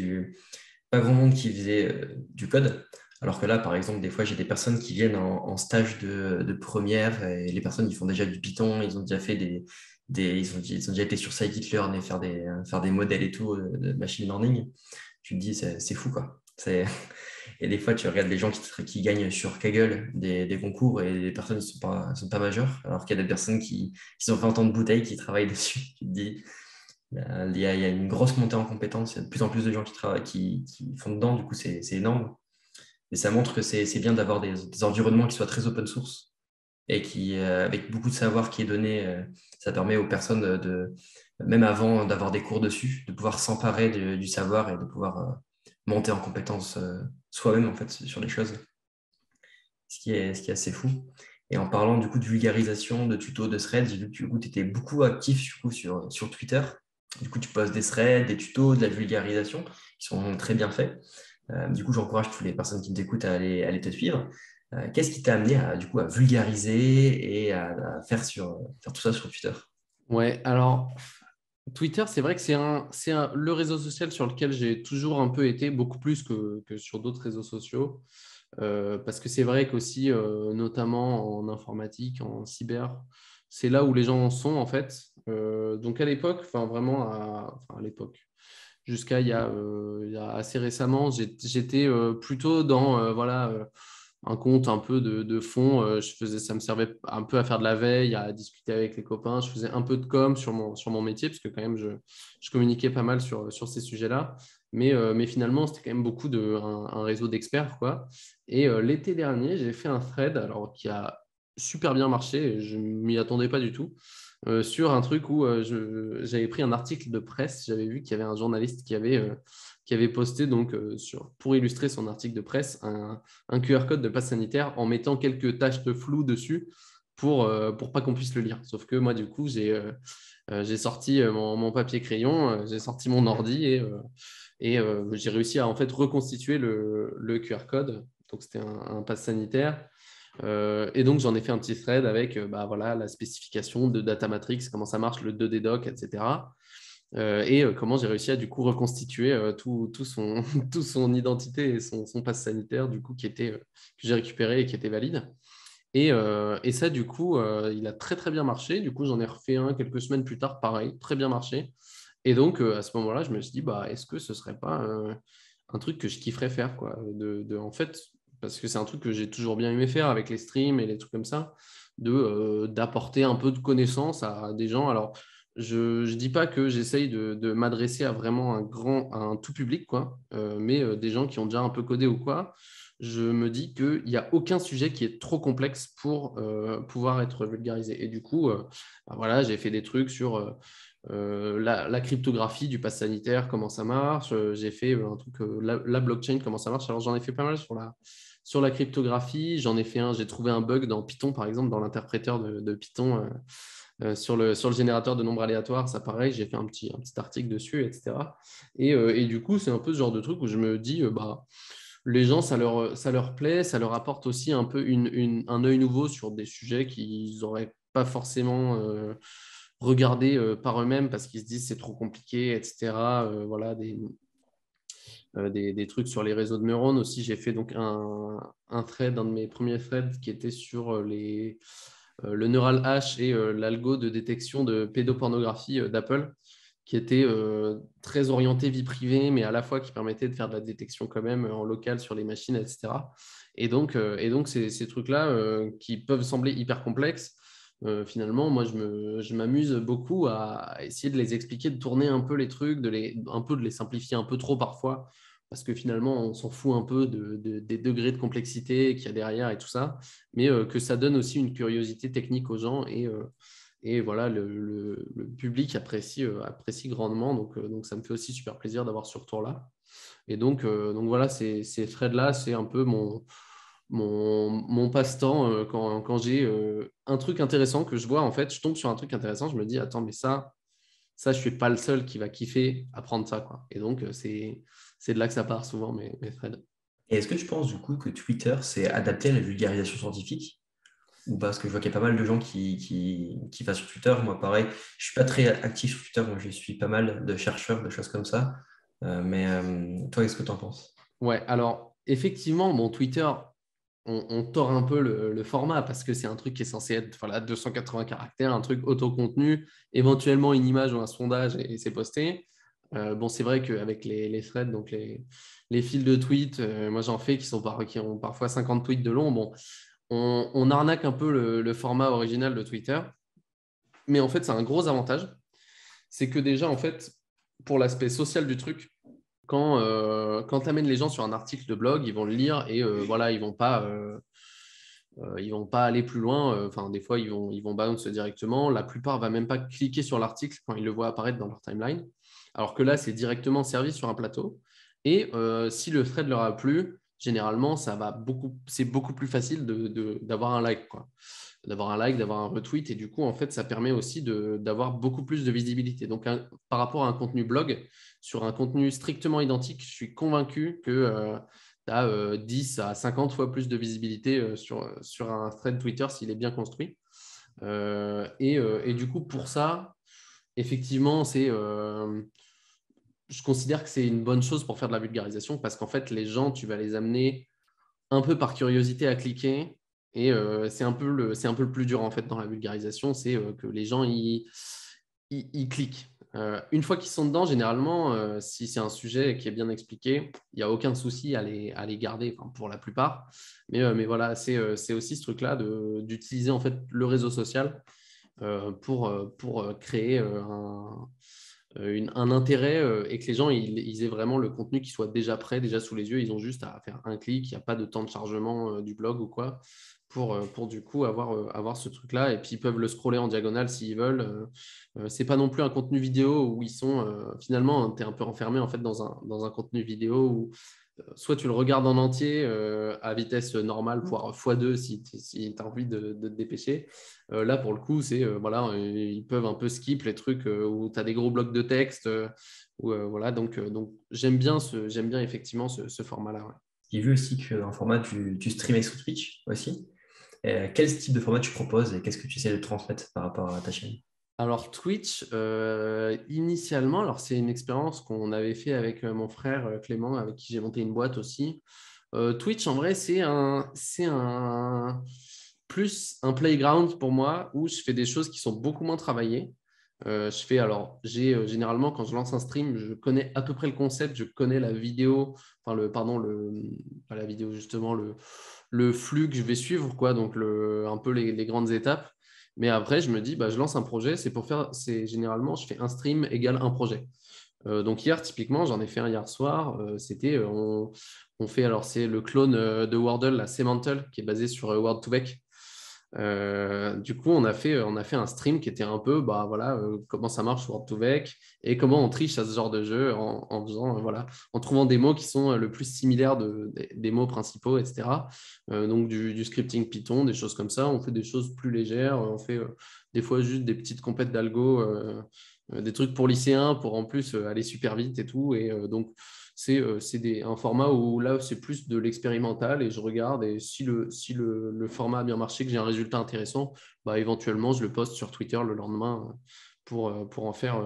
pas grand monde qui faisait du code. Alors que là, par exemple, des fois, j'ai des personnes qui viennent en stage de première et les personnes, ils font déjà du Python, ils ont déjà fait ils ont déjà été sur scikit-learn et faire des modèles et tout de machine learning. Tu te dis, c'est fou, quoi. Et des fois, tu regardes les gens qui gagnent sur Kaggle des concours et les personnes ne sont pas majeures, alors qu'il y a des personnes qui ont fait autant de bouteilles qui travaillent dessus. Tu te dis, il y a une grosse montée en compétences, il y a de plus en plus de gens qui font dedans, du coup, c'est énorme. Et ça montre que c'est bien d'avoir des environnements qui soient très open source et qui, avec beaucoup de savoir qui est donné, ça permet aux personnes même avant d'avoir des cours dessus, de pouvoir s'emparer du savoir et de pouvoir monter en compétence soi-même en fait sur les choses, ce qui est assez fou. Et en parlant du coup de vulgarisation, de tutos, de threads, j'ai vu que tu étais beaucoup actif du coup, sur Twitter. Du coup, tu postes des threads, des tutos, de la vulgarisation qui sont très bien faits. Du coup, j'encourage toutes les personnes qui nous écoutent à aller te suivre. Qu'est-ce qui t'a amené du coup, à vulgariser et à faire tout ça sur Twitter? Ouais, alors Twitter, c'est vrai que le réseau social sur lequel j'ai toujours un peu été, beaucoup plus que sur d'autres réseaux sociaux. Parce que c'est vrai qu'aussi, notamment en informatique, en cyber, c'est là où les gens en sont en fait. Donc à l'époque, enfin vraiment à l'époque, jusqu'à il y a assez récemment, j'étais plutôt dans voilà, un compte un peu de fond. Ça me servait un peu à faire de la veille, à discuter avec les copains. Je faisais un peu de com sur mon métier, parce que quand même, je communiquais pas mal sur ces sujets-là. Mais finalement, c'était quand même beaucoup un réseau d'experts, quoi. Et l'été dernier, j'ai fait un thread alors, qui a super bien marché. Je ne m'y attendais pas du tout. Sur un truc où j'avais pris un article de presse. J'avais vu qu'il y avait un journaliste qui avait posté donc, pour illustrer son article de presse un QR code de passe sanitaire en mettant quelques taches de flou dessus pour pas qu'on puisse le lire. Sauf que moi, du coup, j'ai sorti mon papier crayon, j'ai sorti mon ordi et j'ai réussi à en fait reconstituer le QR code. Donc, c'était un passe sanitaire. Et donc, j'en ai fait un petit thread avec bah, voilà, la spécification de Data Matrix, comment ça marche, le 2D doc, etc. Et comment j'ai réussi à du coup reconstituer tout son, tout son identité et son passe sanitaire du coup, que j'ai récupéré et qui était valide. Et ça, du coup, il a très très bien marché. Du coup, j'en ai refait un quelques semaines plus tard, pareil, très bien marché. Et donc, à ce moment-là, je me suis dit, bah, est-ce que ce serait pas un truc que je kifferais faire, quoi, en fait, parce que c'est un truc que j'ai toujours bien aimé faire avec les streams et les trucs comme ça, d'apporter un peu de connaissances à des gens. Alors, je ne dis pas que j'essaye de m'adresser à vraiment à un tout public, quoi, mais des gens qui ont déjà un peu codé ou quoi. Je me dis qu'il n'y a aucun sujet qui est trop complexe pour pouvoir être vulgarisé. Et du coup, bah voilà, j'ai fait des trucs sur la cryptographie du pass sanitaire, comment ça marche. J'ai fait un truc, la blockchain, comment ça marche. Alors, j'en ai fait pas mal sur la cryptographie. J'en ai fait j'ai trouvé un bug dans Python, par exemple, dans l'interpréteur de Python. Sur le générateur de nombres aléatoires, ça pareil, j'ai fait un petit article dessus, etc. Et du coup, c'est un peu ce genre de truc où je me dis, bah, les gens, ça leur plaît, ça leur apporte aussi un peu un œil nouveau sur des sujets qu'ils n'auraient pas forcément regardé par eux-mêmes parce qu'ils se disent c'est trop compliqué, etc. Voilà, des trucs sur les réseaux de neurones aussi. J'ai fait donc un thread, un de mes premiers threads qui était sur le Neural Hash et l'algo de détection de pédopornographie d'Apple, qui était très orienté vie privée, mais à la fois qui permettait de faire de la détection quand même en local sur les machines, etc. Et donc ces trucs-là qui peuvent sembler hyper complexes, finalement, moi, je m'amuse beaucoup à essayer de les expliquer, de tourner un peu les trucs, un peu de les simplifier un peu trop parfois, parce que finalement, on s'en fout un peu des degrés de complexité qu'il y a derrière et tout ça, mais que ça donne aussi une curiosité technique aux gens et voilà, le public apprécie grandement. Donc, ça me fait aussi super plaisir d'avoir ce retour-là. Et donc voilà, ces threads-là, c'est un peu mon passe-temps quand j'ai un truc intéressant que je vois. En fait, je tombe sur un truc intéressant, je me dis, attends, mais ça je ne suis pas le seul qui va kiffer apprendre ça, quoi. Et donc, c'est de là que ça part souvent, mes threads. Et est-ce que tu penses du coup que Twitter s'est adapté à la vulgarisation scientifique? Ou parce que je vois qu'il y a pas mal de gens qui vont sur Twitter. Moi, pareil, je suis pas très actif sur Twitter. Moi, je suis pas mal de chercheurs, de choses comme ça. Mais toi, qu'est-ce que tu en penses? Ouais, alors effectivement, bon, Twitter, on tord un peu le format parce que c'est un truc qui est censé être voilà, 280 caractères, un truc autocontenu, éventuellement une image ou un sondage et c'est posté. Bon, c'est vrai qu'avec les threads, donc les fils de tweets, moi j'en fais qui ont parfois 50 tweets de long. Bon, on arnaque un peu le format original de Twitter, mais en fait, c'est un gros avantage. C'est que déjà, en fait, pour l'aspect social du truc, quand tu amènes les gens sur un article de blog, ils vont le lire et voilà, ils vont pas aller plus loin. Enfin, des fois, ils vont bounce directement. La plupart ne vont même pas cliquer sur l'article quand ils le voient apparaître dans leur timeline. Alors que là, c'est directement servi sur un plateau. Et si le thread leur a plu, généralement, c'est beaucoup plus facile d'avoir un like, quoi. D'avoir un like, d'avoir un retweet. Et du coup, en fait, ça permet aussi d'avoir beaucoup plus de visibilité. Donc, par rapport à un contenu blog, sur un contenu strictement identique, je suis convaincu que tu as 10 à 50 fois plus de visibilité sur un thread Twitter s'il est bien construit. Et du coup, pour ça, effectivement, je considère que c'est une bonne chose pour faire de la vulgarisation parce qu'en fait, les gens, tu vas les amener un peu par curiosité à cliquer. Et c'est un peu le plus dur en fait dans la vulgarisation, c'est que les gens ils cliquent. Une fois qu'ils sont dedans, généralement, si c'est un sujet qui est bien expliqué, il n'y a aucun souci à les garder, enfin, pour la plupart. Mais voilà, c'est aussi ce truc-là d'utiliser en fait le réseau social pour créer un intérêt et que les gens ils aient vraiment le contenu qui soit déjà prêt, déjà sous les yeux. Ils ont juste à faire un clic, il n'y a pas de temps de chargement du blog ou quoi pour du coup avoir ce truc-là. Et puis ils peuvent le scroller en diagonale s'ils veulent. C'est pas non plus un contenu vidéo où ils sont finalement, tu es un peu enfermé en fait dans un contenu vidéo où soit tu le regardes en entier à vitesse normale, voire x2 si tu as envie de te dépêcher. Là, pour le coup, voilà, ils peuvent un peu skip les trucs où tu as des gros blocs de texte. Voilà, donc j'aime bien effectivement ce format-là. Ouais. J'ai vu aussi que dans le format, tu streamais sur Twitch aussi. Quel type de format tu proposes et qu'est-ce que tu essaies de transmettre par rapport à ta chaîne? Alors Twitch, initialement, alors c'est une expérience qu'on avait fait avec mon frère Clément, avec qui j'ai monté une boîte aussi. Twitch, en vrai, plus un playground pour moi où je fais des choses qui sont beaucoup moins travaillées. Généralement, quand je lance un stream, je connais à peu près le concept, je connais la vidéo, enfin pas la vidéo justement, le flux que je vais suivre, quoi, donc un peu les grandes étapes. Mais après, je me dis, bah, je lance un projet, généralement, je fais un stream égale un projet. Donc hier, typiquement, j'en ai fait un hier soir. On fait, alors c'est le clone de Wordle, la Semantle, qui est basé sur Word2Vec. Du coup, on a fait un stream qui était un peu, bah voilà, comment ça marche Word2Vec et comment on triche à ce genre de jeu en faisant, voilà, en trouvant des mots qui sont le plus similaires des mots principaux, etc. Donc du scripting Python, des choses comme ça. On fait des choses plus légères. On fait des fois juste des petites compètes d'algo. Des trucs pour lycéens pour en plus aller super vite et tout. Et donc, c'est un format où là, c'est plus de l'expérimental et je regarde. Et si le format a bien marché, que j'ai un résultat intéressant, bah, éventuellement, je le poste sur Twitter le lendemain pour en faire.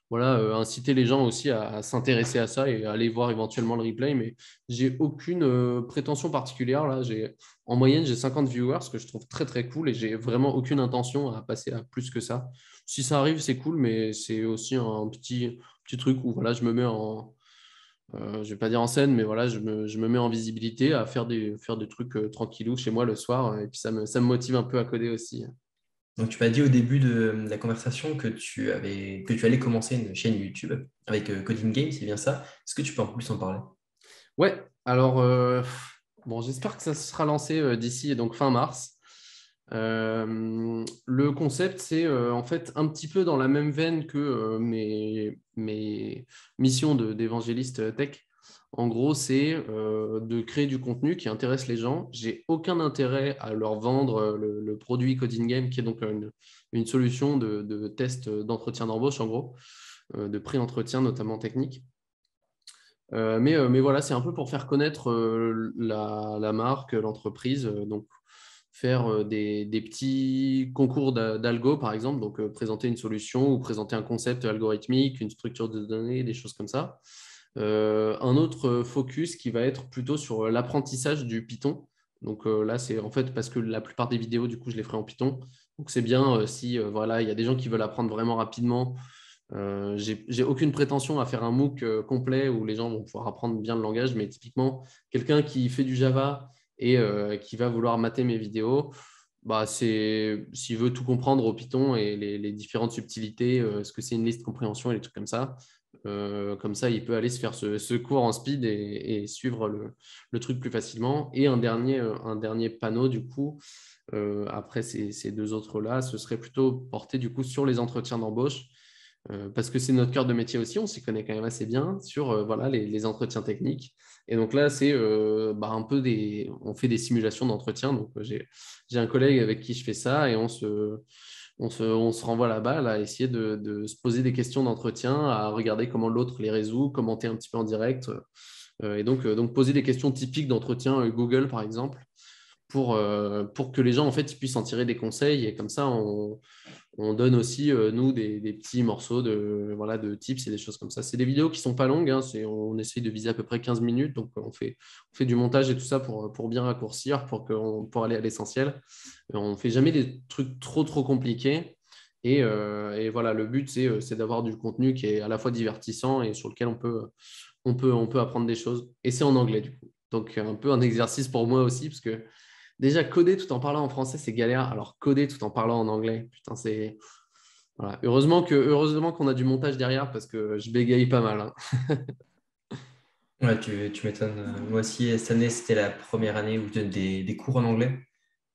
Voilà, inciter les gens aussi à s'intéresser à ça et à aller voir éventuellement le replay. Mais j'ai aucune prétention particulière. Là, en moyenne, j'ai 50 viewers, ce que je trouve très très cool et j'ai vraiment aucune intention à passer à plus que ça. Si ça arrive, c'est cool, mais c'est aussi un petit truc où voilà, je me mets je vais pas dire en scène, mais voilà, je me mets en visibilité à faire des trucs tranquillou chez moi le soir. Et puis ça me motive un peu à coder aussi. Donc, tu m'as dit au début de la conversation que que tu allais commencer une chaîne YouTube avec Coding Game, c'est bien ça? Est-ce que tu peux en plus en parler? Ouais, alors, bon, j'espère que ça sera lancé d'ici donc fin mars. Le concept, c'est en fait un petit peu dans la même veine que mes missions d'évangéliste tech. En gros, c'est de créer du contenu qui intéresse les gens. J'ai aucun intérêt à leur vendre le produit Coding Game, qui est donc une solution de test d'entretien d'embauche, en gros, de pré-entretien, notamment technique. Mais voilà, c'est un peu pour faire connaître la marque, l'entreprise. Donc, faire des petits concours d'algo, par exemple, donc présenter une solution ou présenter un concept algorithmique, une structure de données, des choses comme ça. Un autre focus qui va être plutôt sur l'apprentissage du Python. Donc là, c'est en fait parce que la plupart des vidéos, du coup, je les ferai en Python. Donc c'est bien si voilà, il y a des gens qui veulent apprendre vraiment rapidement. J'ai aucune prétention à faire un MOOC complet où les gens vont pouvoir apprendre bien le langage, mais typiquement, quelqu'un qui fait du Java et qui va vouloir mater mes vidéos, bah, s'il veut tout comprendre au Python et les différentes subtilités, ce que c'est une liste compréhension et des trucs comme ça, Comme ça, il peut aller se faire ce cours en speed et suivre le truc plus facilement. Et un dernier panneau, du coup, après ces deux autres-là, ce serait plutôt porté du coup sur les entretiens d'embauche. Parce que c'est notre cœur de métier aussi, on s'y connaît quand même assez bien sur voilà, les entretiens techniques. Et donc là, c'est un peu on fait des simulations d'entretien. Donc j'ai un collègue avec qui je fais ça et on se renvoie la balle à essayer de se poser des questions d'entretien, à regarder comment l'autre les résout, commenter un petit peu en direct. Et donc poser des questions typiques d'entretien Google, par exemple, pour que les gens, en fait, ils puissent en tirer des conseils. Et comme ça, on donne aussi, nous, des petits morceaux voilà, de tips et des choses comme ça. C'est des vidéos qui ne sont pas longues. Hein, on essaye de viser à peu près 15 minutes. Donc, on fait du montage et tout ça pour bien raccourcir, pour aller à l'essentiel. On ne fait jamais des trucs trop, trop compliqués. Et voilà, le but, c'est d'avoir du contenu qui est à la fois divertissant et sur lequel on peut apprendre des choses. Et c'est en anglais, du coup. Donc, un peu un exercice pour moi aussi, parce que déjà, coder tout en parlant en français, c'est galère. Alors, coder tout en parlant en anglais, putain, c'est. Voilà. Heureusement qu'on a du montage derrière parce que je bégaye pas mal. Hein. Ouais, tu m'étonnes. Moi aussi, cette année, c'était la première année où je donne des cours en anglais.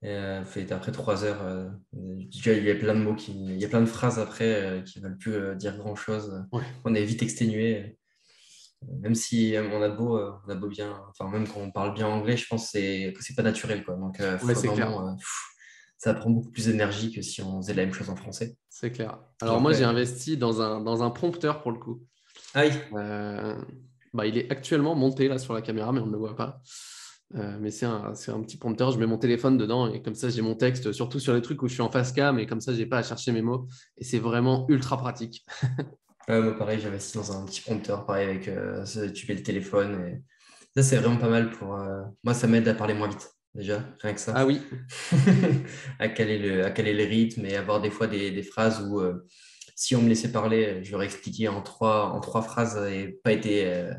Après 3 heures, déjà, il y a plein de mots il y a plein de phrases après qui ne veulent plus dire grand-chose. Ouais, On est vite exténué. Même si on a beau bien, enfin, même quand on parle bien anglais, je pense que c'est pas naturel, quoi. Donc, ouais, faut c'est clair. vraiment, ça prend beaucoup plus d'énergie que si on faisait la même chose en français. C'est clair. Bon, Alors, moi, j'ai après, investi dans un prompteur pour le coup. ah oui, Euh, il est actuellement monté là sur la caméra, mais on ne le voit pas. Mais c'est un petit prompteur. Je mets mon téléphone dedans et comme ça, j'ai mon texte, surtout sur les trucs où je suis en face cam, et comme ça, je n'ai pas à chercher mes mots. Et c'est vraiment ultra pratique. moi pareil, j'investis dans un petit prompteur, pareil, avec tu mets le téléphone. Et ça, c'est vraiment pas mal pour. Moi, ça m'aide à parler moins vite, déjà, rien que Ah ça. oui, À caler le rythme et avoir des fois des phrases où si on me laissait parler, j'aurais expliqué en trois phrases et pas été.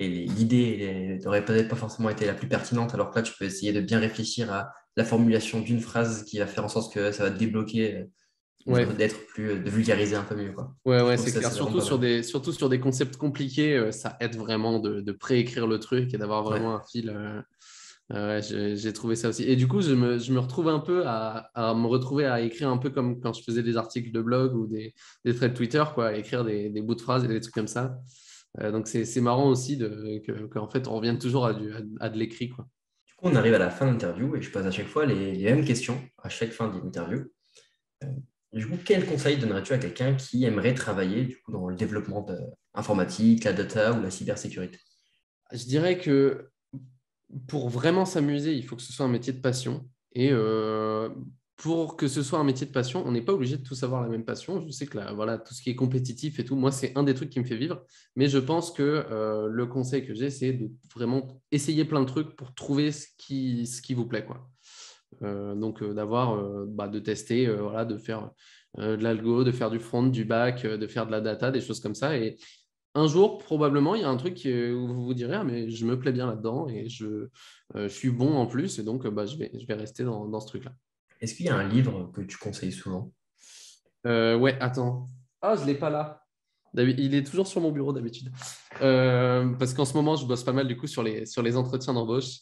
Et l'idée n'aurait peut-être pas forcément été la plus pertinente, alors que là, tu peux essayer de bien réfléchir à la formulation d'une phrase qui va faire en sorte que ça va te débloquer, ouais. de vulgariser un peu mieux, quoi. Ouais, Je ouais, trouve que c'est ça, clair. c'est vraiment Surtout pas sur mal. des concepts compliqués, ça aide vraiment de préécrire le truc et d'avoir Ouais. vraiment un fil. Ouais, j'ai trouvé ça aussi. Et du coup, je me retrouve un peu à me retrouver à écrire un peu comme quand je faisais des articles de blog ou des threads Twitter, quoi, à écrire des bouts de phrases et des trucs comme ça. Donc, c'est marrant aussi qu'en fait, on revienne toujours à de l'écrit, quoi. Du coup, on arrive à la fin de l'interview et je pose à chaque fois les mêmes questions à chaque fin d'interview. Du coup, quel conseil donnerais-tu à quelqu'un qui aimerait travailler du coup, dans le développement informatique, la data ou la cybersécurité? Je dirais que pour vraiment s'amuser, il faut que ce soit un métier de passion. Et pour que ce soit un métier de passion, on n'est pas obligé de tous avoir la même passion. Je sais que là, voilà, tout ce qui est compétitif et tout, moi, c'est un des trucs qui me fait vivre. Mais je pense que le conseil que j'ai, c'est de vraiment essayer plein de trucs pour trouver ce qui vous plaît, quoi. Donc, de tester, voilà, de faire de l'algo, de faire du front, du back, de faire de la data, des choses comme ça. Et un jour, probablement, il y a un truc où vous vous direz, ah, mais je me plais bien là-dedans et je suis bon en plus. Et donc, je vais rester dans ce truc-là. Est-ce qu'il y a un livre que tu conseilles souvent? Ouais, attends. Ah, je ne l'ai pas là. Il est toujours sur mon bureau d'habitude. Parce qu'en ce moment, je bosse pas mal du coup sur les entretiens d'embauche.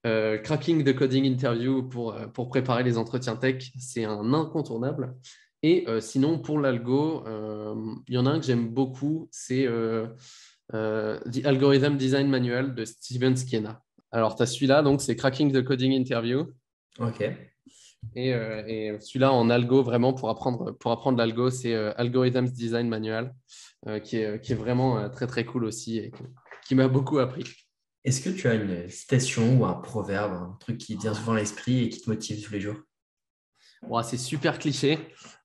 Cracking the Coding Interview pour préparer les entretiens tech, c'est un incontournable. Et sinon, pour l'algo, il y en a un que j'aime beaucoup, c'est The Algorithm Design Manual de Steven Schiena. Alors, tu as celui-là, donc c'est Cracking the Coding Interview. Ok. Et celui-là en algo, vraiment, pour apprendre l'algo, c'est Algorithms Design Manual, qui est vraiment très, très cool aussi et qui m'a beaucoup appris. Est-ce que tu as une citation ou un proverbe, un truc qui te vient souvent à l'esprit et qui te motive tous les jours? Bon, c'est super cliché,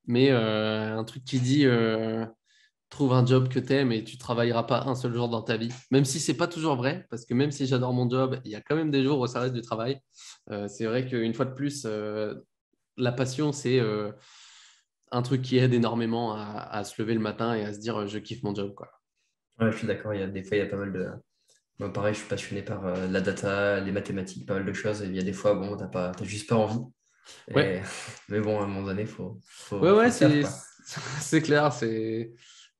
mais un truc qui dit trouve un job que tu aimes et tu ne travailleras pas un seul jour dans ta vie. Même si ce n'est pas toujours vrai, parce que même si j'adore mon job, il y a quand même des jours où ça reste du travail. C'est vrai qu'une fois de plus, la passion, c'est un truc qui aide énormément à se lever le matin et à se dire je kiffe mon job, quoi. Ouais, je suis d'accord. Des fois, il y a pas mal de. Moi, pareil, je suis passionné par la data, les mathématiques, pas mal de choses. Et il y a des fois, bon, t'as juste pas envie. Ouais, Et... Mais bon, à un moment donné, faut, ouais, faut, faut ouais, le faire, c'est quoi. c'est clair. C'est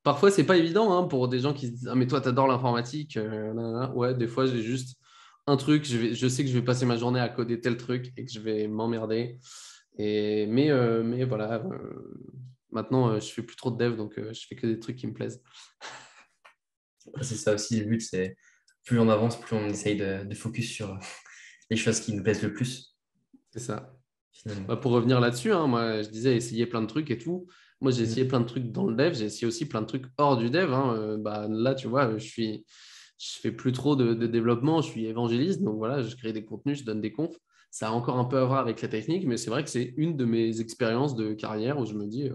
Parfois, c'est pas évident hein, pour des gens qui se disent ah, mais toi, t'adores l'informatique. Nanana. Ouais, des fois, j'ai juste un truc. Je sais que je vais passer ma journée à coder tel truc et que je vais m'emmerder. Mais voilà, maintenant, je fais plus trop de dev, donc je fais que des trucs qui me plaisent. C'est ça aussi le but, c'est plus on avance, plus on essaye de focus sur les choses qui nous plaisent le plus, C'est ça. finalement. Bah, pour revenir là-dessus, hein, moi, je disais essayer plein de trucs et tout. Moi, j'ai essayé Mm. plein de trucs dans le dev. J'ai essayé aussi plein de trucs hors du dev. Hein. Bah, là, tu vois, je fais plus trop de développement. Je suis évangéliste. Donc voilà, je crée des contenus, je donne des confs. Ça a encore un peu à voir avec la technique, mais c'est vrai que c'est une de mes expériences de carrière où je me dis,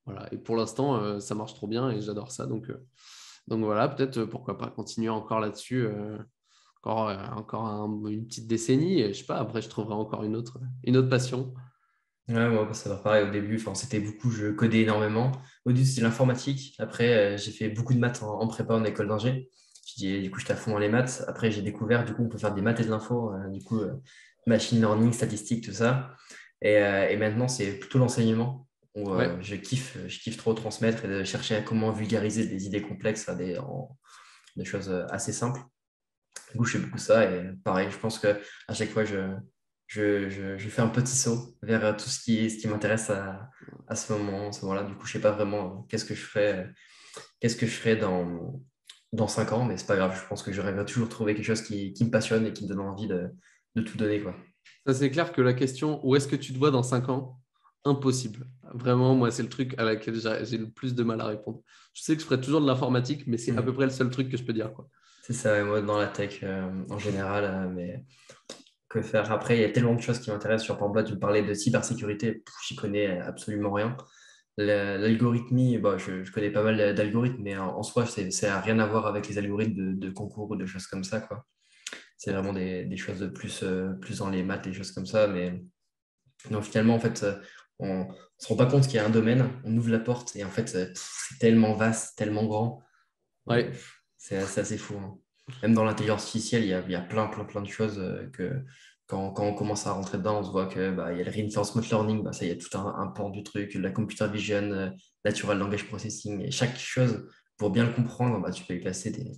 voilà. Et pour l'instant, ça marche trop bien et j'adore ça. Donc voilà, peut-être pourquoi pas continuer encore là-dessus, une petite décennie. Et je sais pas, après, je trouverai encore une autre passion. Ouais, moi, ça va pareil au début. Enfin, c'était beaucoup, je codais énormément. Au début, c'était l'informatique. Après, j'ai fait beaucoup de maths en prépa en école d'ingé. Du coup, j'étais à fond dans les maths. Après, j'ai découvert, du coup, on peut faire des maths et de l'info. Du coup, machine learning, statistique, tout ça. Et maintenant, c'est plutôt l'enseignement où Ouais. je kiffe trop transmettre et de chercher à comment vulgariser des idées complexes des choses assez simples. Du coup, je fais beaucoup ça et pareil, je pense que à chaque fois, je fais un petit saut vers tout ce qui m'intéresse à ce moment-là. Du coup, je sais pas vraiment qu'est-ce que je ferai dans 5 ans, mais c'est pas grave. Je pense que j'arriverai toujours à trouver quelque chose qui me passionne et qui me donne envie de tout donner, quoi. Ça, c'est clair que la question où est-ce que tu te vois dans 5 ans? Impossible. Vraiment, moi, c'est le truc à laquelle j'ai le plus de mal à répondre. Je sais que je ferai toujours de l'informatique, mais c'est à peu Mm. près le seul truc que je peux dire, quoi. C'est ça, et moi, dans la tech en général, mais que faire après? Il y a tellement de choses qui m'intéressent. Sur par exemple, là, tu me parlais de cybersécurité, j'y connais absolument rien. L'algorithmie, bah, je connais pas mal d'algorithmes, mais en soi, ça n'a rien à voir avec les algorithmes de concours ou de choses comme ça, quoi. C'est vraiment des choses de plus dans les maths, des choses comme ça. Mais non, finalement, en fait, on ne se rend pas compte qu'il y a un domaine, on ouvre la porte et en fait, c'est tellement vaste, tellement grand. Euh, Ouais. c'est assez fou, hein. Même dans l'intelligence artificielle, il y a plein de choses que quand on commence à rentrer dedans, on se voit que bah, il y a le reinforcement learning, bah, ça, il y a tout un pan du truc, la computer vision, natural language processing, et chaque chose, pour bien le comprendre, bah, tu peux y passer des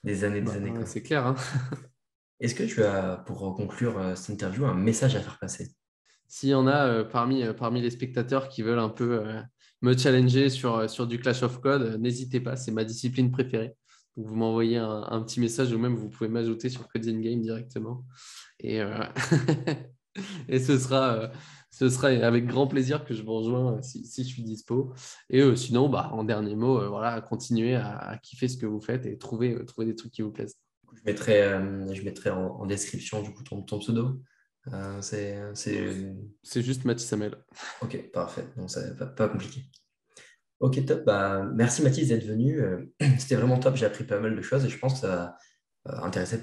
Bah, années, ouais, quoi. c'est clair, hein. Est-ce que tu as, pour conclure cette interview, un message à faire passer? S'il y en a parmi les spectateurs qui veulent un peu me challenger sur du Clash of Code, n'hésitez pas, c'est ma discipline préférée. Donc, vous m'envoyez un petit message ou même vous pouvez m'ajouter sur Codes in Game directement. Et, et ce sera avec grand plaisir que je vous rejoins si je suis dispo. Et sinon, bah, en dernier mot, voilà, continuez à kiffer ce que vous faites et trouver des trucs qui vous plaisent. Je mettrai en description du coup ton pseudo. C'est... C'est juste Mathis Hamel. Ok, parfait. Donc, c'est pas compliqué. Ok, top. Bah, merci Mathis d'être venu. C'était vraiment top. J'ai appris pas mal de choses et je pense que ça va intéresser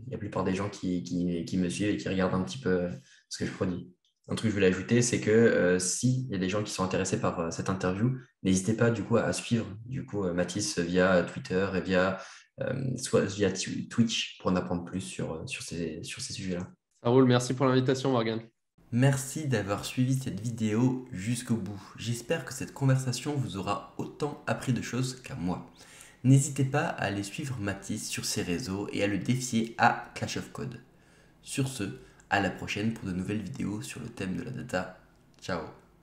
la plupart des gens qui me suivent et qui regardent un petit peu ce que je produis. Un truc que je voulais ajouter, c'est que s'il y a des gens qui sont intéressés par cette interview, n'hésitez pas du coup à suivre du coup Mathis via Twitter et soit via Twitch pour en apprendre plus sur ces sujets-là. Ça roule, merci pour l'invitation, Morgan. Merci d'avoir suivi cette vidéo jusqu'au bout. J'espère que cette conversation vous aura autant appris de choses qu'à moi. N'hésitez pas à aller suivre Mathis sur ses réseaux et à le défier à Clash of Code. Sur ce, à la prochaine pour de nouvelles vidéos sur le thème de la data. Ciao.